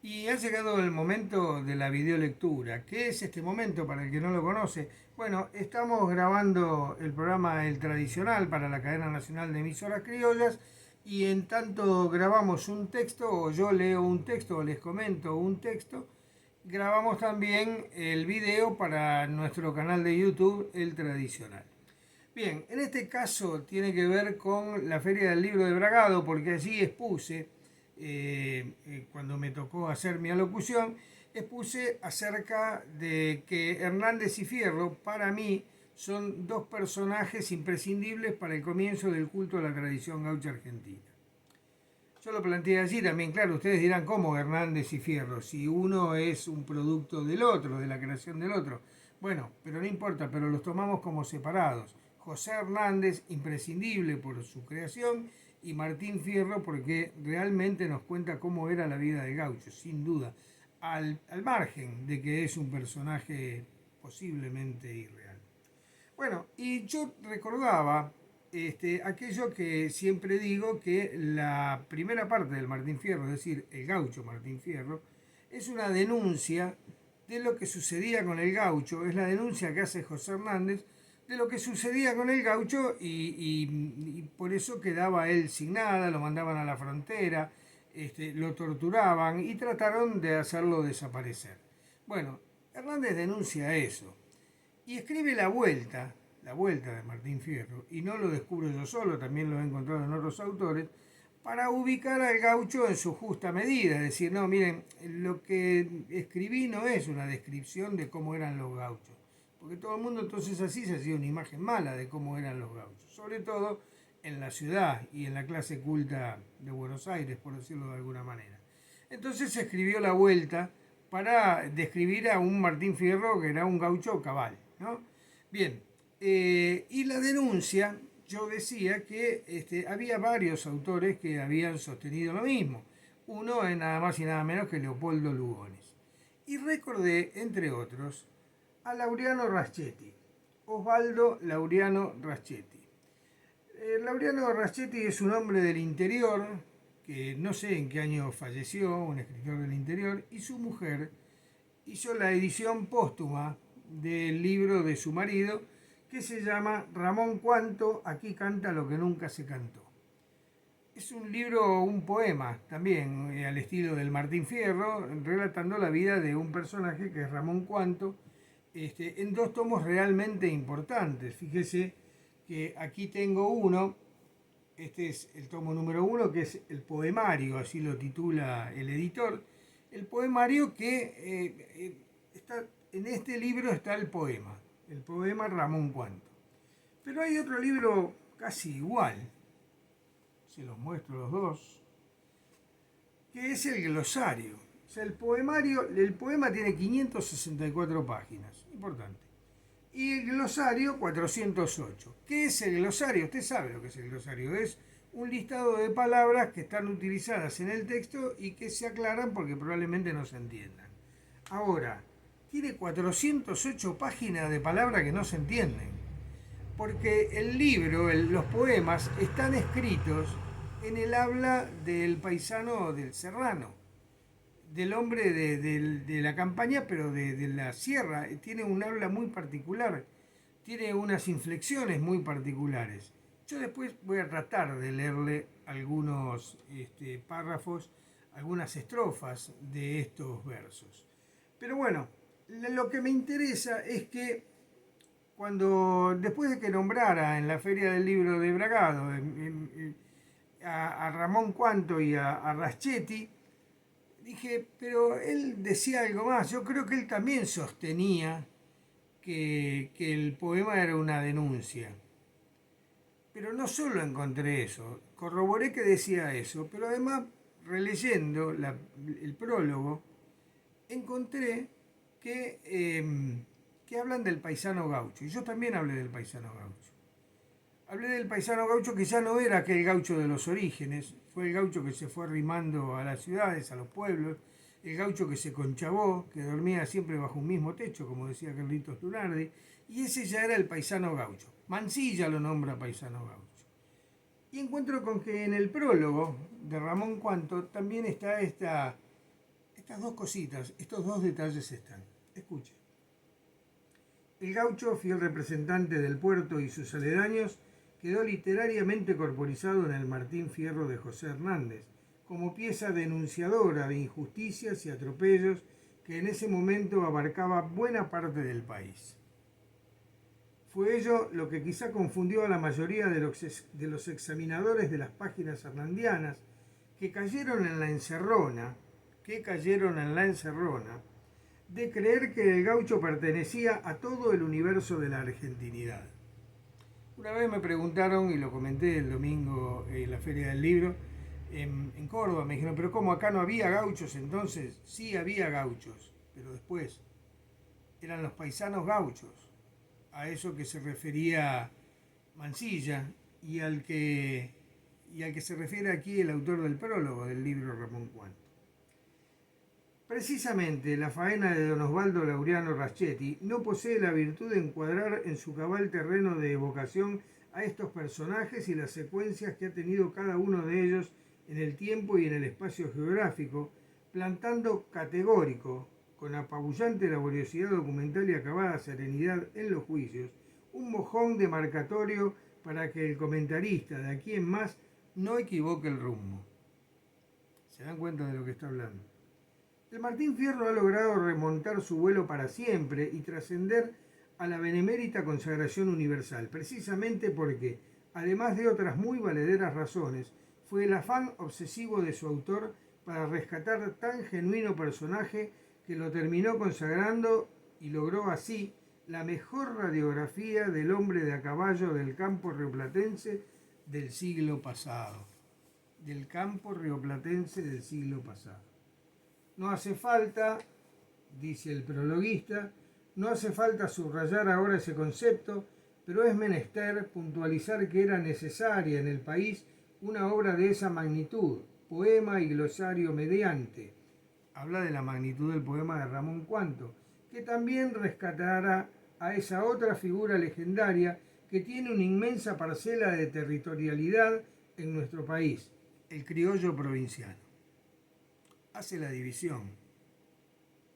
Y ha llegado el momento de la videolectura. ¿Qué es este momento para el que no lo conoce? Bueno, estamos grabando el programa El Tradicional para la cadena nacional de emisoras criollas y en tanto grabamos un texto o yo leo un texto o les comento un texto, grabamos también el video para nuestro canal de YouTube El Tradicional. Bien, en este caso tiene que ver con la Feria del Libro de Bragado, porque allí expuse, cuando me tocó hacer mi alocución, expuse acerca de que Hernández y Fierro, para mí, son dos personajes imprescindibles para el comienzo del culto a la tradición gaucha argentina. Yo lo planteé allí también, claro, ustedes dirán cómo Hernández y Fierro, si uno es un producto del otro, de la creación del otro. Bueno, pero no importa, pero los tomamos como separados. José Hernández, imprescindible por su creación, y Martín Fierro porque realmente nos cuenta cómo era la vida de Gaucho, sin duda, al margen de que es un personaje posiblemente irreal. Bueno, y yo recordaba aquello que siempre digo, que la primera parte del Martín Fierro, es decir, el gaucho Martín Fierro, es una denuncia de lo que sucedía con el gaucho, es la denuncia que hace José Hernández de lo que sucedía con el gaucho y por eso quedaba él sin nada, lo mandaban a la frontera, lo torturaban y trataron de hacerlo desaparecer. Bueno, Hernández denuncia eso y escribe La Vuelta de Martín Fierro, y no lo descubro yo solo, también lo he encontrado en otros autores, para ubicar al gaucho en su justa medida, es decir, no, miren, lo que escribí no es una descripción de cómo eran los gauchos, porque todo el mundo entonces así se hacía una imagen mala de cómo eran los gauchos, sobre todo en la ciudad y en la clase culta de Buenos Aires, por decirlo de alguna manera. Entonces se escribió La Vuelta para describir a un Martín Fierro que era un gaucho cabal, ¿no? Bien, y la denuncia, yo decía que había varios autores que habían sostenido lo mismo. Uno es nada más y nada menos que Leopoldo Lugones. Y recordé, entre otros, a Laureano Raschetti, Osvaldo Laureano Raschetti. Laureano Raschetti es un hombre del interior, que no sé en qué año falleció, un escritor del interior, y su mujer hizo la edición póstuma del libro de su marido, que se llama Ramón Cuanto, aquí canta lo que nunca se cantó. Es un libro, un poema también, al estilo del Martín Fierro, relatando la vida de un personaje que es Ramón Cuanto, en dos tomos realmente importantes. Fíjese que aquí tengo uno, este es el tomo número uno, que es el poemario, así lo titula el editor. El poemario que está, en este libro está el poema Ramón Cuanto. Pero hay otro libro casi igual, se los muestro los dos, que es el glosario. O sea, el poema tiene 564 páginas, importante. Y el glosario 408. ¿Qué es el glosario? Usted sabe lo que es el glosario. Es un listado de palabras que están utilizadas en el texto y que se aclaran porque probablemente no se entiendan. Ahora, tiene 408 páginas de palabras que no se entienden. Porque el libro, los poemas, están escritos en el habla del paisano del serrano, del hombre de la campaña, pero de la sierra. Tiene un habla muy particular, tiene unas inflexiones muy particulares. Yo después voy a tratar de leerle algunos párrafos, algunas estrofas de estos versos. Pero bueno, lo que me interesa es que cuando, después de que nombrara en la Feria del Libro de Bragado a Ramón Cuanto y a Raschetti, dije, pero él decía algo más. Yo creo que él también sostenía que el poema era una denuncia. Pero no solo encontré eso, corroboré que decía eso, pero además, releyendo el prólogo, encontré que hablan del paisano gaucho. Y yo también hablé del paisano gaucho. Hablé del paisano gaucho que ya no era aquel gaucho de los orígenes, fue el gaucho que se fue arrimando a las ciudades, a los pueblos, el gaucho que se conchabó, que dormía siempre bajo un mismo techo, como decía Carlitos Lunardi, y ese ya era el paisano gaucho. Mansilla lo nombra paisano gaucho. Y encuentro con que en el prólogo de Ramón Cuanto también está esta estas dos cositas, estos dos detalles están. Escuche. El gaucho, fiel representante del puerto y sus aledaños, quedó literariamente corporizado en el Martín Fierro de José Hernández, como pieza denunciadora de injusticias y atropellos que en ese momento abarcaba buena parte del país. Fue ello lo que quizá confundió a la mayoría de los examinadores de las páginas hernandianas que cayeron en la encerrona, de creer que el gaucho pertenecía a todo el universo de la argentinidad. Una vez me preguntaron, y lo comenté el domingo en la Feria del Libro, en Córdoba, me dijeron, pero ¿cómo acá no había gauchos entonces? Sí había gauchos, pero después eran los paisanos gauchos, a eso que se refería Mansilla y al que se refiere aquí el autor del prólogo del libro, Ramón Cuanto. Precisamente la faena de don Osvaldo Laureano Raschetti no posee la virtud de encuadrar en su cabal terreno de evocación a estos personajes y las secuencias que ha tenido cada uno de ellos en el tiempo y en el espacio geográfico, plantando categórico, con apabullante laboriosidad documental y acabada serenidad en los juicios, un mojón demarcatorio para que el comentarista de aquí en más no equivoque el rumbo. ¿Se dan cuenta de lo que está hablando? El Martín Fierro ha logrado remontar su vuelo para siempre y trascender a la benemérita consagración universal, precisamente porque, además de otras muy valederas razones, fue el afán obsesivo de su autor para rescatar tan genuino personaje que lo terminó consagrando y logró así la mejor radiografía del hombre de a caballo del campo rioplatense del siglo pasado. No hace falta, dice el prologuista, no hace falta subrayar ahora ese concepto, pero es menester puntualizar que era necesaria en el país una obra de esa magnitud, poema y glosario mediante. Habla de la magnitud del poema de Ramón Cuanto, que también rescatará a esa otra figura legendaria que tiene una inmensa parcela de territorialidad en nuestro país, el criollo provinciano. Hace la división,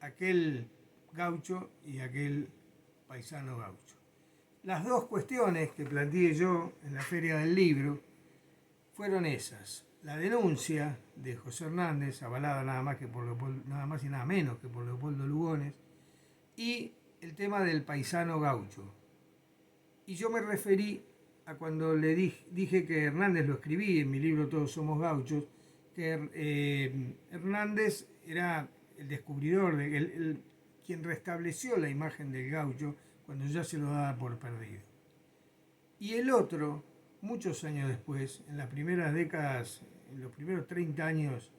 aquel gaucho y aquel paisano gaucho. Las dos cuestiones que planteé yo en la Feria del Libro fueron esas: la denuncia de José Hernández, avalada nada más y nada menos que por Leopoldo Lugones, y el tema del paisano gaucho. Y yo me referí a cuando le dije que Hernández, lo escribí en mi libro Todos somos gauchos, que Hernández era el descubridor, quien restableció la imagen del gaucho cuando ya se lo daba por perdido. Y el otro, muchos años después, en las primeras décadas, en los primeros 30 años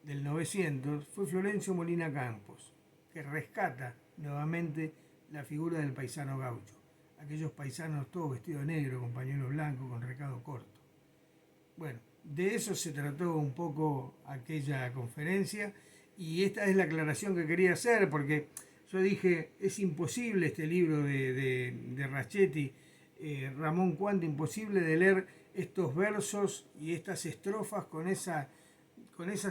del 900, fue Florencio Molina Campos, que rescata nuevamente la figura del paisano gaucho, aquellos paisanos todos vestidos de negro, con pañuelo blanco, con recado corto. Bueno, de eso se trató un poco aquella conferencia, y esta es la aclaración que quería hacer, porque yo dije, es imposible este libro de Raschetti, Ramón Cuanto, imposible de leer estos versos y estas estrofas con esas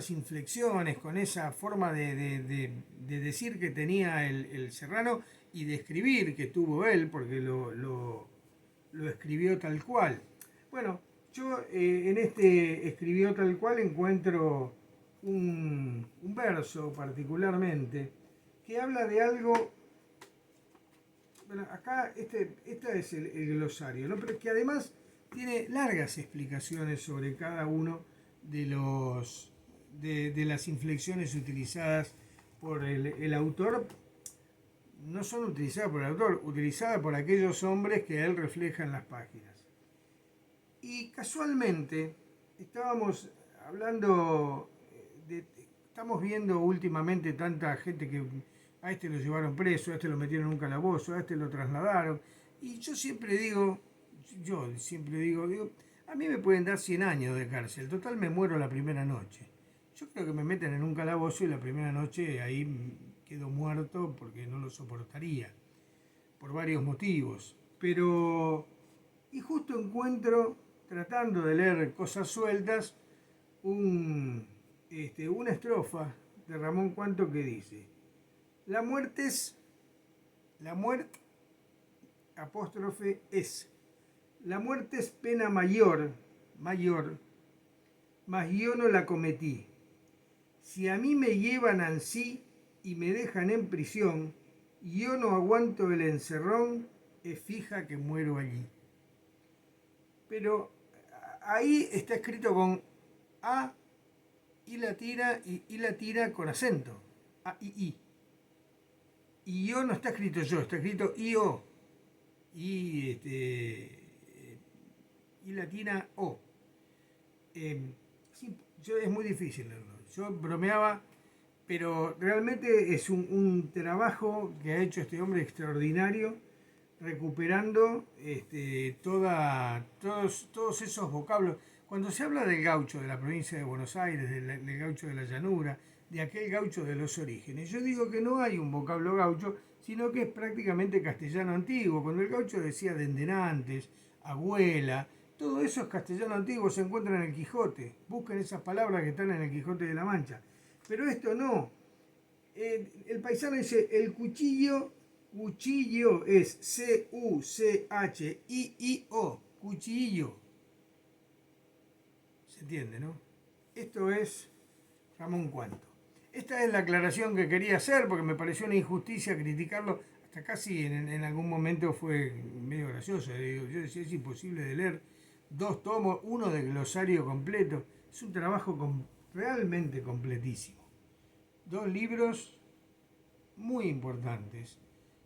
inflexiones, con esa forma de decir que tenía el serrano y de escribir que tuvo él, porque lo escribió tal cual. Bueno, yo en este escribió tal cual encuentro un verso particularmente que habla de algo. Bueno, acá este es el glosario, ¿no? Pero que además tiene largas explicaciones sobre cada uno de las inflexiones utilizadas por el autor. No son utilizadas por el autor, utilizadas por aquellos hombres que él refleja en las páginas. Y casualmente estábamos hablando, estamos viendo últimamente tanta gente que a este lo llevaron preso, a este lo metieron en un calabozo, a este lo trasladaron. Y yo siempre digo, a mí me pueden dar 100 años de cárcel, total me muero la primera noche. Yo creo que me meten en un calabozo y la primera noche ahí quedo muerto porque no lo soportaría, por varios motivos. Y justo encuentro, tratando de leer cosas sueltas, una estrofa de Ramón Cuanto que dice: la muerte, apóstrofe es, la muerte es pena mayor, mas yo no la cometí. Si a mí me llevan ansí y me dejan en prisión, y yo no aguanto el encerrón, es fija que muero allí. Pero ahí está escrito con A y la tira con acento. A y I. Y yo no está escrito yo, está escrito IO. Y latina O. Sí, es muy difícil leerlo. Yo bromeaba, pero realmente es un trabajo que ha hecho este hombre extraordinario, recuperando todos esos vocablos. Cuando se habla del gaucho de la provincia de Buenos Aires, del gaucho de la llanura, de aquel gaucho de los orígenes, yo digo que no hay un vocablo gaucho, sino que es prácticamente castellano antiguo. Cuando el gaucho decía dendenantes, abuela, todo eso es castellano antiguo, se encuentra en el Quijote. Busquen esas palabras que están en el Quijote de la Mancha. Pero esto no. El paisano dice, el cuchillo es C-U-C-H-I-I-O, cuchillo. ¿Se entiende, no? Esto es Ramón Cuanto. Esta es la aclaración que quería hacer porque me pareció una injusticia criticarlo. Hasta casi en algún momento fue medio gracioso. Yo decía, es imposible de leer 2 tomos, uno de glosario completo. Es un trabajo realmente completísimo. 2 libros muy importantes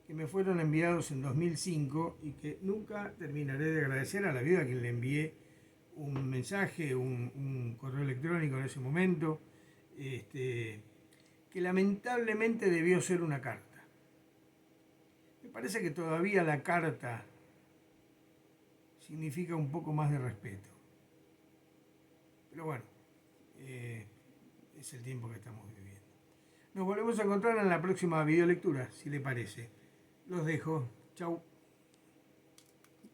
que me fueron enviados en 2005 y que nunca terminaré de agradecer a la viuda a quien le envié un mensaje, un correo electrónico en ese momento, que lamentablemente debió ser una carta. Me parece que todavía la carta significa un poco más de respeto. Pero bueno, es el tiempo que estamos viviendo. Nos volvemos a encontrar en la próxima videolectura, si le parece. Los dejo. Chau.